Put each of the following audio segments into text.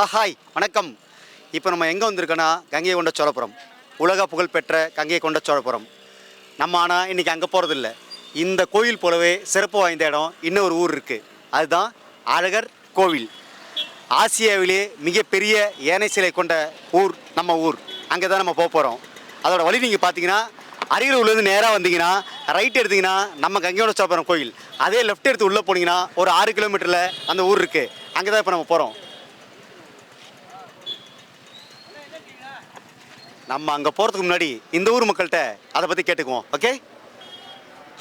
Hi வணக்கம். இப்போ நம்ம எங்கே வந்திருக்கோன்னா கங்கை கொண்ட சோழபுரம், உலக புகழ்பெற்ற கங்கை கொண்ட சோழபுரம். நம்ம ஆனால் இன்றைக்கி அங்கே போகிறதில்ல. இந்த கோயில் போலவே சிறப்பு வாய்ந்த இடம் இன்னொரு ஊர் இருக்குது. அதுதான் அழகர் கோவில். ஆசியாவிலே மிகப்பெரிய யானை சிலை கொண்ட ஊர் நம்ம ஊர். அங்கே தான் நம்ம போக போகிறோம். அதோட வழி நீங்கள் பார்த்தீங்கன்னா அரியலூர்லேருந்து நேராக வந்தீங்கன்னா ரைட் எடுத்திங்கன்னா நம்ம கங்கை கொண்ட சோழபுரம் கோயில், அதே லெஃப்ட் எடுத்து உள்ளே போனீங்கன்னா ஒரு 6 கிலோமீட்டரில் அந்த ஊர் இருக்குது. அங்கே தான் இப்போ நம்ம போகிறோம். நம்ம அங்கே போகிறதுக்கு முன்னாடி இந்த ஊர் மக்கள்கிட்ட அதை பற்றி கேட்டுக்குவோம். ஓகே,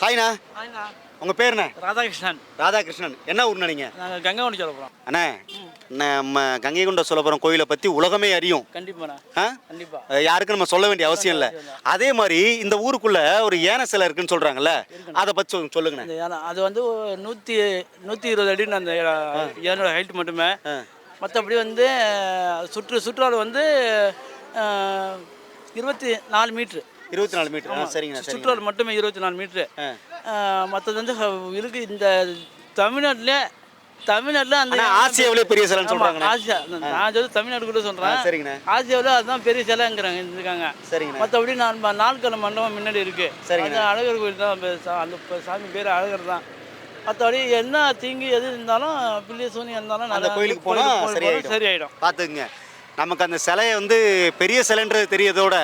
ஹாய்ண்ணா. உங்கள் பேர் என்ன? ராதாகிருஷ்ணன். ராதாகிருஷ்ணன். என்ன ஊர்ண்ணா நீங்கள்? நாங்கள் கங்கை கொண்ட சோழபுரம். அண்ணே, நம்ம கங்கை கொண்ட சோழபுரம் கோயிலை பற்றி உலகமே அறியும். கண்டிப்பாண்ணா. கண்டிப்பா யாருக்கும் நம்ம சொல்ல வேண்டிய அவசியம் இல்லை. அதே மாதிரி இந்த ஊருக்குள்ள ஒரு யானை சிலை இருக்குன்னு சொல்கிறாங்கல்ல, அதை பற்றி சொல்லுங்கண்ணே. அது வந்து 120 அடின்னு அந்த யானோட ஹைட் மட்டுமே. மற்றபடி வந்து சுற்றுலாவில் வந்து 24 மீட்ரு. 24 மீட்டர். சரிங்கண்ணா. சுற்றுலா மட்டுமே 24 மீட்ரு. மற்றது வந்து இருக்கு இந்த தமிழ்நாட்டில் அந்த ஆசியாவிலே பெரிய சிலைன்னு சொல்றாங்க. ஆசியா நான் சொல்லி தமிழ்நாடு கூட சொல்கிறேன். சரிங்கண்ணா. ஆசியாவில் அதுதான் பெரிய சிலைங்கிறாங்க இருக்காங்க. சரிங்கண்ணா. மற்றபடி நாட்கள மண்டபம் முன்னாடி இருக்குது. சரிங்க. அழகர் கோயில் தான் அந்த சாமி பேர் அழகர் தான். மற்றபடி என்ன தீங்கு எது இருந்தாலும் பிள்ளை சூனி இருந்தாலும் அந்த கோயிலுக்கு போனால் சரியாயிடும். பார்த்துக்குங்க. நமக்கு அந்த சிலையை வந்து பெரிய சிலைன்றது தெரியறதோட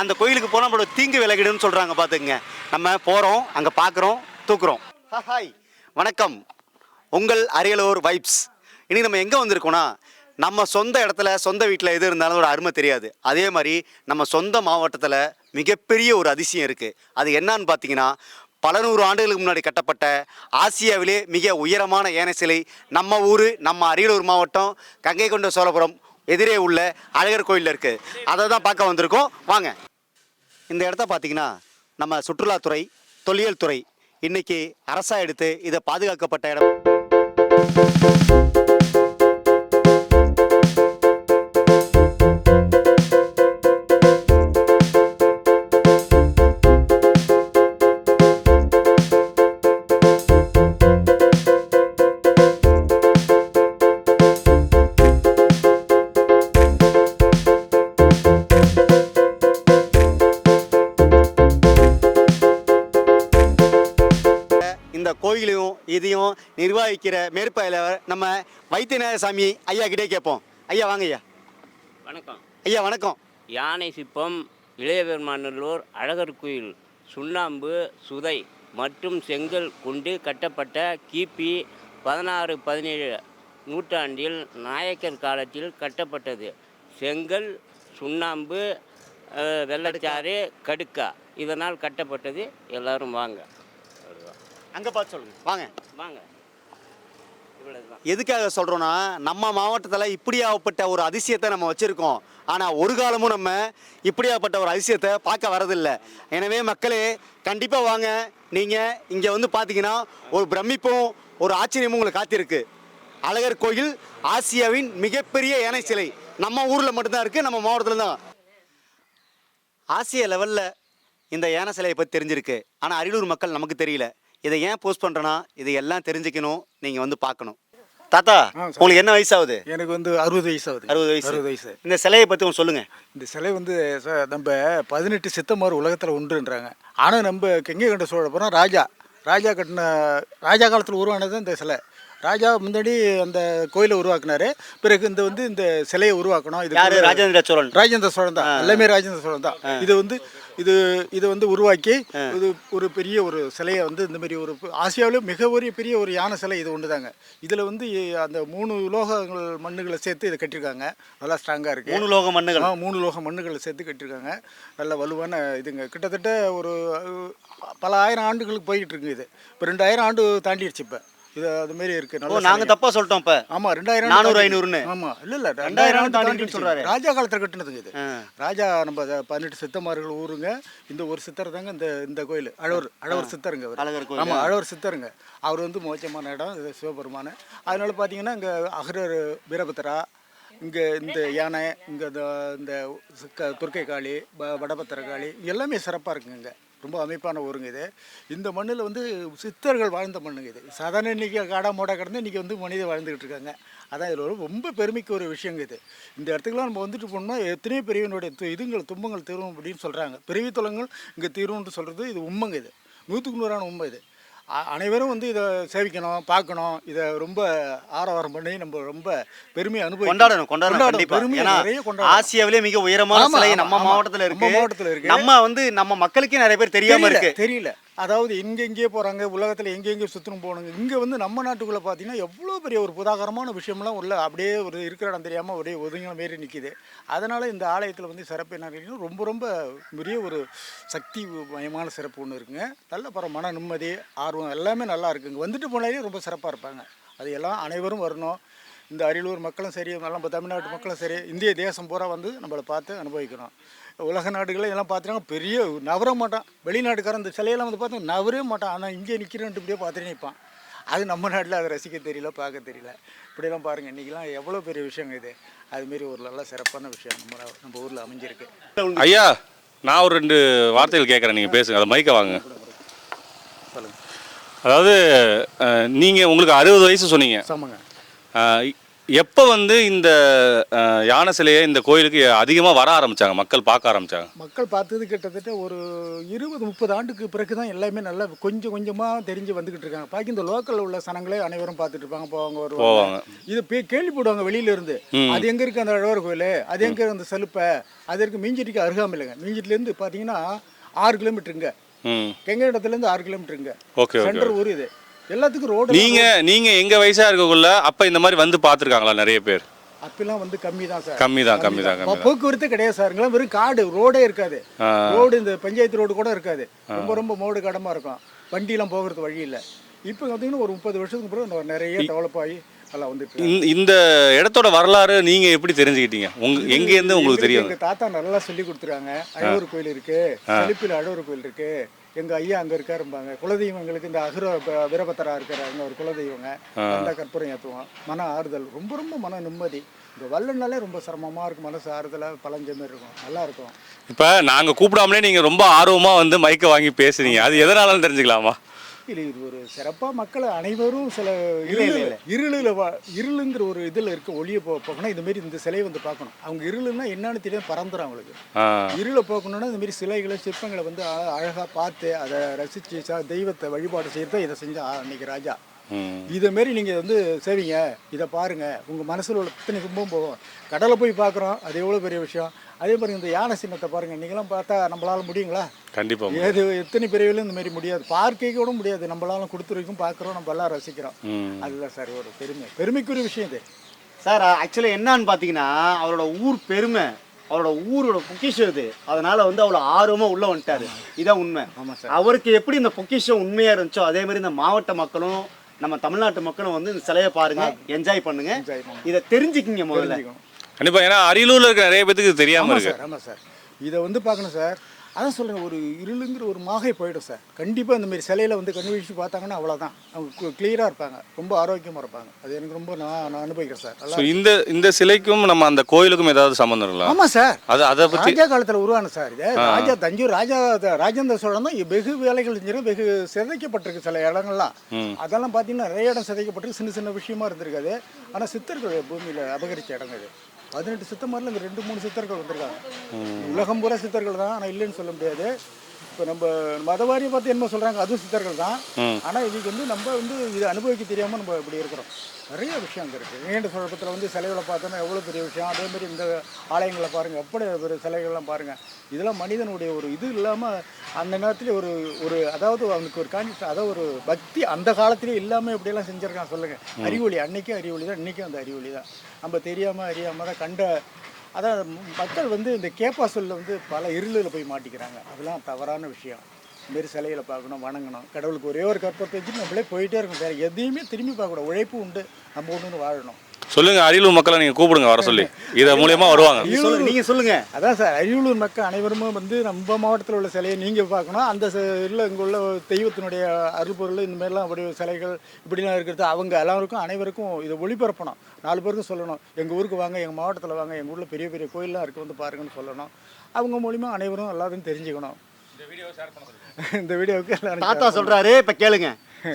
அந்த கோயிலுக்கு போனால் நம்மளோட தீங்கு விலகிடுன்னு சொல்கிறாங்க. பார்த்துக்குங்க. நம்ம போகிறோம், அங்கே பார்க்குறோம், தூக்குறோம். ஹாய் வணக்கம். உங்கள் அரியலூர் வைப்ஸ். இன்றைக்கி நம்ம எங்கே வந்திருக்கோன்னா, நம்ம சொந்த இடத்துல சொந்த வீட்டில் எது இருந்தாலும் ஒரு அருமை தெரியாது. அதே மாதிரி நம்ம சொந்த மாவட்டத்தில் மிகப்பெரிய ஒரு அதிசயம் இருக்குது. அது என்னான்னு பார்த்தீங்கன்னா, பல 100 ஆண்டுகளுக்கு முன்னாடி கட்டப்பட்ட ஆசியாவிலே மிக உயரமான யானை சிலை நம்ம ஊர், நம்ம அரியலூர் மாவட்டம் கங்கை கொண்ட சோழபுரம் எதிரே உள்ள அழகர் கோயிலில் இருக்குது. அதை தான் பார்க்க வந்திருக்கோம். வாங்க. இந்த இடத்த பார்த்தீங்கன்னா நம்ம சுற்றுலாத்துறை, தொல்லியல் துறை இன்றைக்கி அரசாக எடுத்து இதை பாதுகாக்கப்பட்ட இடம். இந்த கோயிலையும் இதையும் நிர்வகிக்கிற மேற்பார்வையாளர் நம்ம வைத்தியநாதசாமி ஐயா கிட்டே கேட்போம். ஐயா வாங்க. ஐயா வணக்கம். ஐயா வணக்கம். யானை சிற்பம், இளையபெருமாநல்லூர் அழகர் கோயில் சுண்ணாம்பு, சுதை மற்றும் செங்கல் கொண்டு கட்டப்பட்ட கிபி 16-17 நூற்றாண்டில் நாயக்கர் காலத்தில் கட்டப்பட்டது. செங்கல், சுண்ணாம்பு, வெள்ளச்சாறு, கடுக்கா இதனால் கட்டப்பட்டது. எல்லாரும் வாங்க. அங்கே பார்த்து சொல்லுங்க. வாங்க வாங்க. இவ்வளோதான். எதுக்காக சொல்கிறோன்னா, நம்ம மாவட்டத்தில் இப்படியாகப்பட்ட ஒரு அதிசயத்தை நம்ம வச்சுருக்கோம். ஆனால் ஒரு காலமும் நம்ம இப்படியாகப்பட்ட ஒரு அதிசயத்தை பார்க்க வரதில்லை. எனவே மக்களே கண்டிப்பாக வாங்க. நீங்கள் இங்கே வந்து பார்த்தீங்கன்னா ஒரு பிரமிப்பும் ஒரு ஆச்சரியமும் உங்களை காத்திருக்கு. அழகர் கோயில் ஆசியாவின் மிகப்பெரிய யானை சிலை நம்ம ஊரில் மட்டும்தான் இருக்குது, நம்ம மாவட்டத்தில் தான். ஆசிய லெவலில் இந்த யானை சிலையை பற்றி தெரிஞ்சிருக்கு. ஆனால் அரியலூர் மக்கள் நமக்கு தெரியல. இதை ஏன் போஸ்ட் பண்ணுறேன்னா, இதை எல்லாம் தெரிஞ்சுக்கணும், நீங்கள் வந்து பார்க்கணும். தாத்தா, உங்களுக்கு என்ன வயசாகுது? எனக்கு வந்து 60 வயசு ஆகுது. 60 வயசு. இந்த சிலையை பற்றி ஒன்று சொல்லுங்கள். இந்த சிலை வந்து நம்ம 18 சித்தமார் உலகத்தில் உண்டுன்றாங்க. ஆனால் நம்ம கங்கை கொண்ட சோழபுரம் ராஜா கட்டின ராஜா காலத்தில் உருவானது இந்த சிலை. ராஜா முன்னாடி அந்த கோயிலை உருவாக்குனாரு. பிறகு இந்த சிலையை உருவாக்கணும். இது யாரு? ராஜேந்திர சோழன் தான். எல்லாமே ராஜேந்திர சோழன் தான். இது வந்து உருவாக்கி இது ஒரு பெரிய ஒரு சிலையை வந்து இந்த மாதிரி ஒரு ஆசியாவிலே மிக பெரிய ஒரு யானை சிலை இது ஒன்று தாங்க. இதில் வந்து அந்த 3 உலோகங்கள் மண்ணுகளை சேர்த்து இதை கட்டியிருக்காங்க. நல்லா ஸ்ட்ராங்காக இருக்குது. 3 லோக மண்ணுகள். 3 லோக மண்ணுகளை சேர்த்து கட்டியிருக்காங்க. நல்ல வலுவான இதுங்க. கிட்டத்தட்ட ஒரு பல ஆயிரம் ஆண்டுகளுக்கு போய்கிட்டு இருக்குங்க. இது இப்போ 2000 ஆண்டு தாண்டிடுச்சு. இப்போ இது அதுமாரி இருக்குது. நல்லா நாங்கள் தப்பாக சொல்லிட்டோம். இப்போ ஆமாம் 2000 400-500ன்னு. ஆமாம் இல்லை 2000 தாண்டி சொல்கிறாரு. ராஜா காலத்தில் கட்டினதுங்க இது. ராஜா நம்ம 18 சித்தமார்கள் ஊருங்க. இந்த ஒரு சித்தர் தாங்க இந்த கோயில். அழவர் சித்தருங்க. ஆமாம் அழவர் சித்தருங்க. அவர் வந்து மோட்சமான இடம் இது சிவபெருமான. அதனால பார்த்தீங்கன்னா இங்கே அகரர் வீரபத்திரா, இங்கே இந்த யானை, இங்கே இந்த துர்க்கை காளி, வடபத்திர காளி எல்லாமே சிறப்பாக இருக்குங்க. இங்கே ரொம்ப அமைப்பான ஊருங்க இது. இந்த மண்ணில் வந்து சித்தர்கள் வாழ்ந்த மண்ணுங்க இது. சாதாரண இன்றைக்கி காடா மோடா கிடந்து இன்றைக்கி வந்து மனிதர் வாழ்ந்துக்கிட்டு இருக்காங்க. அதான் இதில் ரொம்ப பெருமைக்கு ஒரு விஷயங்க இது. இந்த இடத்துக்குலாம் நம்ம வந்துட்டு போனோம்னா எத்தனையோ பெரியவனுடைய இதுங்கள் துன்பங்கள் தீரும் அப்படின்னு சொல்கிறாங்க. பிறவி தொலங்கள் இங்கே தீரும்னு சொல்கிறது இது உண்மைங்க இது. 100க்கு 100ஆன உண்மை இது. அனைவரும் வந்து இதை சேவிக்கணும், பார்க்கணும். இதை ரொம்ப ஆரவாரம் பண்ணி நம்ம ரொம்ப பெருமையை கொண்டாடணும் கண்டிப்பா. ஏன்னா ஆசியாவிலே மிக உயரமான சிலை நம்ம மாவட்டத்தில் இருக்கு. நம்ம வந்து நம்ம மக்களுக்கே நிறைய பேர் தெரியாம இருக்கு, தெரியல. அதாவது எங்கெங்கேயே போகிறாங்க, உலகத்தில் எங்கெங்கே சுற்றணும் போகணுங்க. இங்கே வந்து நம்ம நாட்டுக்குள்ளே பார்த்தீங்கன்னா எவ்வளோ பெரிய ஒரு புதாகரமான விஷயம்லாம் உள்ள அப்படியே ஒரு இருக்கிற இடம் தெரியாமல் அப்படியே ஒதுங்கின மாரி நிற்கிது. அதனால் இந்த ஆலயத்தில் வந்து சிறப்பு என்ன கேட்டிங்கன்னா ரொம்ப ரொம்ப பெரிய ஒரு சக்தி மயமான சிறப்பு ஒன்று இருக்குங்க. நல்ல மன நிம்மதி, ஆர்வம் எல்லாமே நல்லா இருக்குங்க. வந்துட்டு போனாலே ரொம்ப சிறப்பாக இருப்பாங்க. அது எல்லாம் அனைவரும் வரணும். இந்த அரியலூர் மக்களும் சரி, நம்ம தமிழ்நாட்டு மக்களும் சரி, இந்திய தேசம் பூரா வந்து நம்மளை பார்த்து அனுபவிக்கணும். உலக நாடுகளில் எல்லாம் பார்த்துட்டாங்க, பெரிய நவர மாட்டான். வெளிநாட்டுக்காரன் இந்த சிலையெல்லாம் வந்து பார்த்தா நவரவே மாட்டான். ஆனால் இங்கே நிற்கிறேன்ட்டு இப்படியே பார்த்துட்டு நிற்பான். அது நம்ம நாட்டில் அதை ரசிக்க தெரியல, பார்க்க தெரியல. இப்படியெல்லாம் பாருங்கள், இன்றைக்கெலாம் எவ்வளோ பெரிய விஷயங்க இது. அதுமாரி ஒரு நல்ல சிறப்பான விஷயம் நம்ம ஊரில் அமைஞ்சிருக்கு. ஐயா, நான் ஒரு 2 வார்த்தைகள் கேட்குறேன், நீங்கள் பேசுங்க. அதை மைக்க வாங்க. சொல்லுங்கள். அதாவது நீங்கள் உங்களுக்கு 60 வயசு சொன்னீங்க. ஆமாங்க. எப்போ வந்து இந்த யானை சிலையை இந்த கோயிலுக்கு அதிகமாக வர ஆரம்பித்தாங்க, மக்கள் பார்க்க ஆரம்பித்தாங்க? மக்கள் பார்த்தது கிட்டத்தட்ட ஒரு 20-30 ஆண்டுக்கு பிறகு தான் எல்லாமே நல்லா கொஞ்சம் கொஞ்சமாக தெரிஞ்சு வந்துக்கிட்டு இருக்காங்க. பாக்கி இந்த லோக்கலில் உள்ள சனங்களே அனைவரும் பார்த்துட்டு இருப்பாங்க, வருவாங்க. இது கேள்விப்படுவாங்க வெளியிலேருந்து. அது எங்கே இருக்குது அந்த அழகர் கோயில், அது எங்கே அந்த செலுப்பை, அது இருக்குது மீஞ்சிட்டிக்கு அருகாமையில்லைங்க. மீஞ்சிட்டிலேருந்து பார்த்தீங்கன்னா 6 கிலோமீட்டருங்க. கெங்க இடத்துலேருந்து 6 கிலோமீட்டருங்க. ஓகே, சென்டர் ஊர் இது. எல்லாத்துக்கும் ரோடு. நீங்க எங்க வயசா இருக்கக்குள்ள அப்ப இந்த மாதிரி வந்து பாத்துருக்காங்களா நிறைய பேர்? அப்பெல்லாம் வந்து கம்மி தான் சார். கம்மி தான். போக்குவரத்து கிடையாது சார். இங்கெல்லாம் வெறும் காடு, ரோடே இருக்காது. ரோடு இந்த பஞ்சாயத்து ரோடு கூட இருக்காது. ரொம்ப மோடு கடமா இருக்கும். வண்டியெல்லாம் போகிறது வழி இல்லை. இப்போ பார்த்தீங்கன்னா ஒரு 30 வருஷத்துக்கு பிறகு நிறைய டெவலப் ஆகி எல்லாம் வந்துட்டு. இந்த இடத்தோட வரலாறு நீங்க எப்படி தெரிஞ்சுக்கிட்டீங்க? எங்க இருந்து உங்களுக்கு தெரியும்? எங்க தாத்தா நல்லா சொல்லி கொடுத்துருக்காங்க. அழகர் கோயில் இருக்கு, செழிப்பில் அழகர் கோயில் இருக்கு. எங்கள் ஐயா அங்கே இருக்காரும்பாங்க. குலதெய்வங்களுக்கு இந்த வீரபத்திரா இருக்கிறாங்க ஒரு குலதெய்வங்க. நல்லா கற்பூரம் ஏற்றுவோம். மன ஆறுதல், ரொம்ப மன நிம்மதி. இந்த வல்லனாலே ரொம்ப சிரமமாக இருக்கும். மனசு ஆறுதலாக பழஞ்ச மாதிரி இருக்கும், நல்லா இருக்கும். இப்போ நாங்கள் கூப்பிடாமலே நீங்கள் ரொம்ப ஆர்வமாக வந்து மைக்கை வாங்கி பேசுறீங்க, அது எதனாலன்னு தெரிஞ்சுக்கலாமா? இல்லை, இது ஒரு சிறப்பாக மக்கள் அனைவரும் சில இருளுங்கிற ஒரு இதில் இருக்க ஒளியை போக்கணும். இதுமாரி இந்த சிலையை வந்து பார்க்கணும். அவங்க இருளுன்னா என்னன்னு தெரியும், பறந்துடும் அவங்களுக்கு. இருளை போக்கணும்னா இதுமாரி சிலைகளை சிற்பங்களை வந்து அழகாக பார்த்து அதை ரசித்து தெய்வத்தை வழிபாடு செய்யறத இதை செஞ்சா அன்னைக்கு ராஜா. இதேமாரி நீங்கள் வந்து செய்வீங்க, இதை பாருங்கள், உங்கள் மனசில் உள்ள இத்தனை துன்பம் போகும். கடலை போய் பார்க்குறோம், அது எவ்வளோ பெரிய விஷயம். அதே மாதிரி இந்த யானை சின்னத்தை பாருங்கள், நீங்களாம் பார்த்தா நம்மளால முடியுங்களா? கண்டிப்பாக. ஏது எத்தனை பிரிவிலும் இந்த மாதிரி முடியாது, பார்க்க கூட முடியாது. நம்மளால கொடுத்துருக்கும், பார்க்குறோம், நம்ம எல்லாம் ரசிக்கிறோம். அதுதான் சார் ஒரு பெருமைக்குரிய விஷயம் இது சார். ஆக்சுவலாக என்னன்னு பார்த்தீங்கன்னா அவரோட ஊர் பெருமை, அவரோட ஊரோட பொக்கிஷம் இது. அதனால வந்து அவ்வளோ ஆர்வமாக உள்ளே வந்துட்டாரு. இதான் உண்மை. ஆமாம் சார். அவருக்கு எப்படி இந்த பொக்கிஷம் உண்மையாக இருந்துச்சோ அதே மாதிரி இந்த மாவட்ட மக்களும் நம்ம தமிழ்நாட்டு மக்களும் வந்து இந்த சிலையை பாருங்க, என்ஜாய் பண்ணுங்க, இதை தெரிஞ்சுக்கிங்க முதல்ல. கண்டிப்பாக. ஏன்னா அரியலூரில் இருக்க நிறைய பேருக்கு தெரியாமல் இருக்கு. ஆமாம் சார், இதை வந்து பார்க்கணும் சார். அதான் சொல்கிறேன், ஒரு இருளுங்கிற ஒரு மாகை போயிடும் சார். கண்டிப்பாக இந்த மாதிரி சிலையில் வந்து கண்டுபிடிச்சு பார்த்தாங்கன்னா அவ்வளோதான். அவங்க கிளியராக இருப்பாங்க, ரொம்ப ஆரோக்கியமாக இருப்பாங்க. அது எனக்கு ரொம்ப நான் அனுபவிக்கிறேன் சார். ஸோ இந்த சிலைக்கும் நம்ம அந்த கோயிலுக்கும் ஏதாவது சம்மந்தம் இல்லை? ஆமாம் சார், அதை பற்றி ராஜா காலத்தில் உருவான சார் இது. ராஜா தஞ்சூர் ராஜேந்திர சோழன் தான் வெகு வேலைகள் செஞ்சு வெகு சிதைக்கப்பட்டிருக்கு சில இடங்கள்லாம். அதெல்லாம் பார்த்தீங்கன்னா நிறைய இடம் சிதைக்கப்பட்டிருக்கு, சின்ன விஷயமா இருந்திருக்காது. ஆனால் சித்தர்கள் பூமியில் அபகரித்த இடங்க இது. 18 சித்தமாரில் இங்கே 2-3 சித்தர்கள் வந்திருக்காங்க. உலகம் பூரா சித்தர்கள் தான், ஆனால் இல்லைன்னு சொல்ல முடியாது. இப்போ நம்ம மதவாரியை பார்த்து என்ன சொல்கிறாங்க, அதுவும் சித்தர்கள் தான். ஆனால் இதுக்கு வந்து நம்ம வந்து இதை அனுபவிக்க தெரியாமல் நம்ம இப்படி இருக்கிறோம். நிறைய விஷயம் அங்கே இருக்குது. நீண்ட சுழப்பத்தில் வந்து சிலைகளை பார்த்தோன்னா எவ்வளோ பெரிய விஷயம். அதேமாதிரி இந்த ஆலயங்களை பாருங்கள், எப்படி பெரிய சிலைகள்லாம் பாருங்கள். இதெல்லாம் மனிதனுடைய ஒரு இது இல்லாமல் அந்த நேரத்தில் ஒரு அதாவது அவனுக்கு ஒரு கான்செப்ட், அதாவது ஒரு பக்தி அந்த காலத்திலே இல்லாமல் எப்படியெல்லாம் செஞ்சுருக்கான் சொல்லுங்கள். அறிவொளி அன்றைக்கும் அறிவொளி தான், இன்றைக்கும் அந்த அறிவொளி தான். நம்ம தெரியாமல் அறியாமல் தான் கண்ட. அதான் மக்கள் வந்து இந்த கேப்பா சொல்ல வந்து பல இருளில் போய் மாட்டிக்கிறாங்க. அதெல்லாம் தவறான விஷயம். இதுமாரி சிலைகளை பார்க்கணும், வணங்கணும். கடவுளுக்கு ஒரே ஒரு கற்பத்தை வச்சுட்டு நம்மளே போயிட்டே இருக்கணும். வேறு எதையுமே திரும்பி பார்க்கக்கூடாது. உழைப்பு உண்டு, நம்ம ஒன்று வாழணும். சொல்லுங்க, அரியலூர் மக்களை நீங்கள் கூப்பிடுங்க வர சொல்லி, இதை மூலியமா வருவாங்க. நீங்கள் சொல்லுங்க. அதான் சார், அரியலூர் மக்கள் அனைவருமே வந்து நம்ம மாவட்டத்தில் உள்ள சிலையை நீங்கள் பார்க்கணும். அந்த இல்லை இங்கே உள்ள தெய்வத்தினுடைய அருள்பொருள் இந்த மாதிரிலாம் அப்படி சிலைகள் இப்படிலாம் இருக்கிறது அவங்க எல்லாருக்கும் அனைவருக்கும் இதை ஒளிபரப்பணும். 4 பேருக்கும் சொல்லணும், எங்கள் ஊருக்கு வாங்க, எங்கள் மாவட்டத்தில் வாங்க, எங்கள் ஊரில் பெரிய பெரிய கோயிலெலாம் இருக்குது, வந்து பாருங்கன்னு சொல்லணும். அவங்க மூலிமா அனைவரும் எல்லாத்தையும் தெரிஞ்சுக்கணும். இந்த வீடியோவுக்கு எல்லாரும் தாத்தா சொல்றாரு, இப்ப கேளுங்க.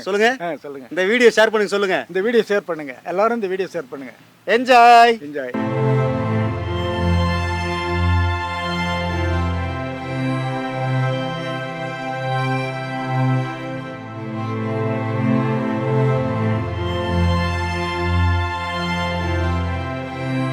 சொல்லுங்க. சொல்லுங்க. இந்த வீடியோ ஷேர் பண்ணுங்க, சொல்லுங்க. இந்த வீடியோ ஷேர் பண்ணுங்க, எல்லாரும் இந்த வீடியோ ஷேர் பண்ணுங்க. என்ஜாய். என்ஜாய்.